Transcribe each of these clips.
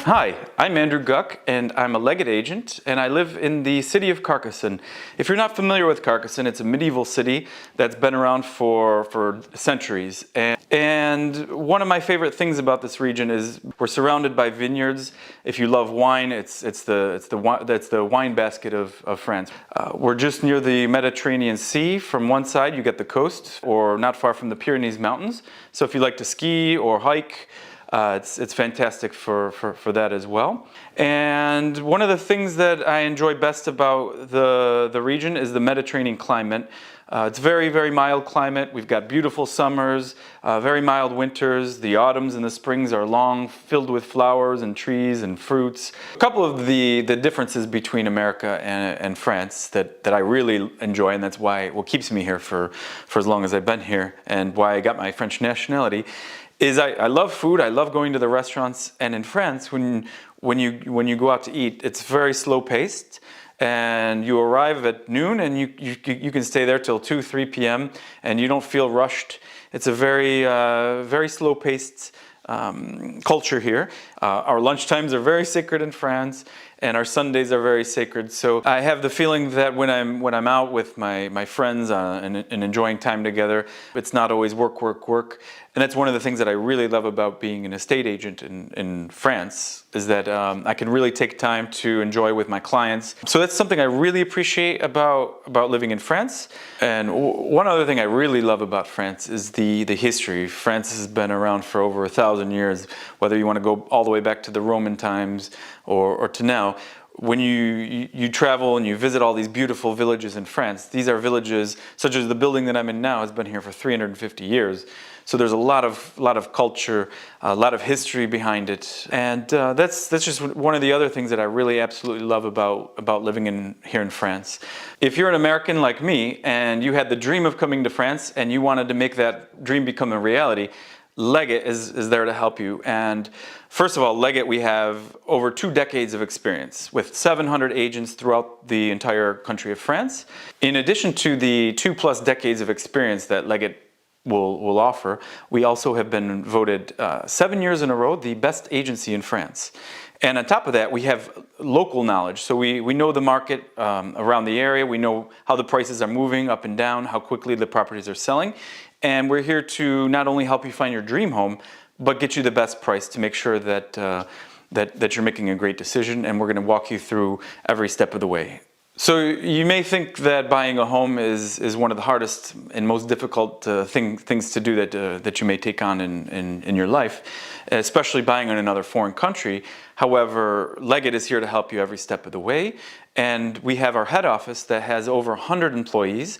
Hi, I'm Andrew Guck, and I'm a Leggett agent, and I live in the city of Carcassonne. If you're not familiar with Carcassonne, it's a medieval city that's been around for centuries. And one of my favorite things about this region is we're surrounded by vineyards. If you love wine, it's the wine basket of France. We're just near the Mediterranean Sea. From one side, you get the coast, or not far from the Pyrenees Mountains. So if you like to ski or hike, it's fantastic for that as well. And one of the things that I enjoy best about the region is the Mediterranean climate. It's very, very mild climate. We've got beautiful summers, very mild winters. The autumns and the springs are long, filled with flowers and trees and fruits. A couple of the differences between America and France that I really enjoy, and that's what keeps me here for as long as I've been here, and why I got my French nationality, is I love food. I love going to the restaurants. And in France, when you go out to eat, it's very slow paced. And you arrive at noon, and you can stay there till 2-3 p.m. and you don't feel rushed. It's a very slow paced culture here. Our lunch times are very sacred in France, and our Sundays are very sacred. So I have the feeling that when I'm out with my friends and enjoying time together, it's not always work, work, work. And that's one of the things that I really love about being an estate agent in France, is that I can really take time to enjoy with my clients. So that's something I really appreciate about living in France. And one other thing I really love about France is the history. France has been around for over 1,000 years, whether you want to go all the way back to the Roman times or to now. When you travel and you visit all these beautiful villages in France, these are villages such as the building that I'm in now has been here for 350 years. So there's a lot of culture, a lot of history behind it, and that's just one of the other things that I really absolutely love about living here in France. If you're an American like me and you had the dream of coming to France and you wanted to make that dream become a reality, Leggett is there to help you. And first of all, Leggett, we have over 2 decades of experience with 700 agents throughout the entire country of France. In addition to the 2+ decades of experience that Leggett will offer, we also have been voted 7 years in a row the best agency in France. And on top of that, we have local knowledge. So we know the market around the area. We know how the prices are moving up and down, how quickly the properties are selling. And we're here to not only help you find your dream home, but get you the best price to make sure that you're making a great decision. And we're going to walk you through every step of the way. So you may think that buying a home is one of the hardest and most difficult things to do that you may take on in your life, especially buying in another foreign country. However, Leggett is here to help you every step of the way. And we have our head office that has over 100 employees.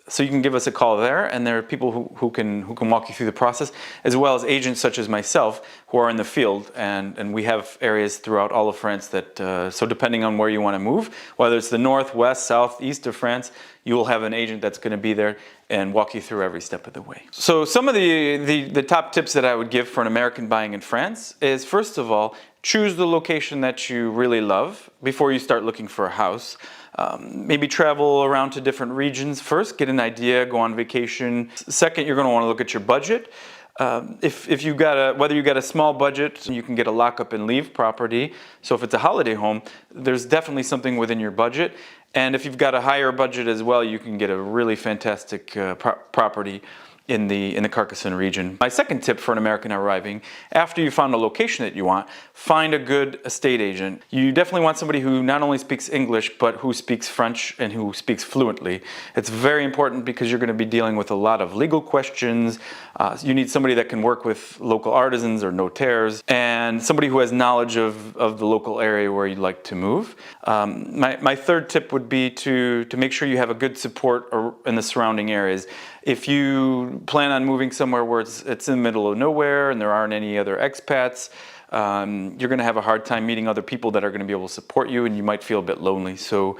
So you can give us a call there, and there are people who can walk you through the process, as well as agents such as myself who are in the field. And we have areas throughout all of France that, so depending on where you want to move, whether it's the north, west, south, east of France, you will have an agent that's going to be there and walk you through every step of the way. So some of the top tips that I would give for an American buying in France is, first of all, choose the location that you really love before you start looking for a house. Maybe travel around to different regions first, get an idea, go on vacation. Second, you're going to want to look at your budget. Whether you got a small budget, you can get a lock-up and leave property. So if it's a holiday home, there's definitely something within your budget. And if you've got a higher budget as well, you can get a really fantastic property in the Carcassonne region. My second tip for an American arriving, after you found a location that you want, find a good estate agent. You definitely want somebody who not only speaks English, but who speaks French and who speaks fluently. It's very important because you're going to be dealing with a lot of legal questions. You need somebody that can work with local artisans or notaires, and somebody who has knowledge of the local area where you'd like to move. My third tip would be to make sure you have a good support in the surrounding areas. If you plan on moving somewhere where it's in the middle of nowhere and there aren't any other expats, you're going to have a hard time meeting other people that are going to be able to support you, and you might feel a bit lonely. So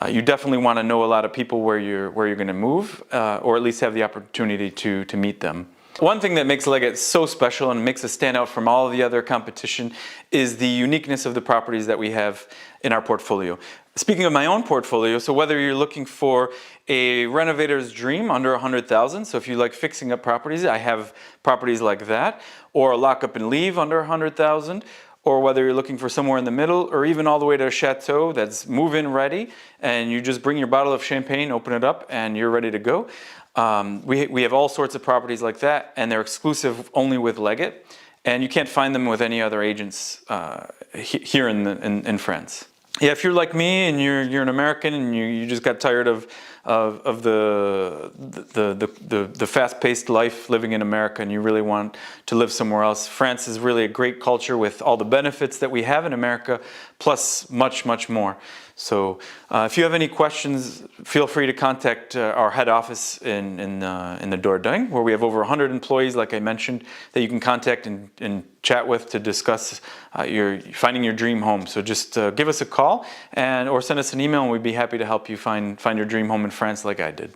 you definitely want to know a lot of people where you're going to move, or at least have the opportunity to meet them. One thing that makes Leggett so special and makes us stand out from all of the other competition is the uniqueness of the properties that we have in our portfolio. Speaking of my own portfolio, so whether you're looking for a renovator's dream under $100,000, so if you like fixing up properties, I have properties like that, or a lock up and leave under $100,000, or whether you're looking for somewhere in the middle, or even all the way to a chateau that's move-in ready, and you just bring your bottle of champagne, open it up, and you're ready to go. We have all sorts of properties like that, and they're exclusive only with Leggett, and you can't find them with any other agents here in France. Yeah, if you're like me and you're an American and you just got tired of the fast-paced life living in America and you really want to live somewhere else, France is really a great culture with all the benefits that we have in America, plus much, much more. So if you have any questions, feel free to contact our head office in the Dordogne, where we have over 100 employees, like I mentioned, that you can contact and chat with to discuss finding your dream home. So just give us a call or send us an email, and we'd be happy to help you find your dream home in France like I did.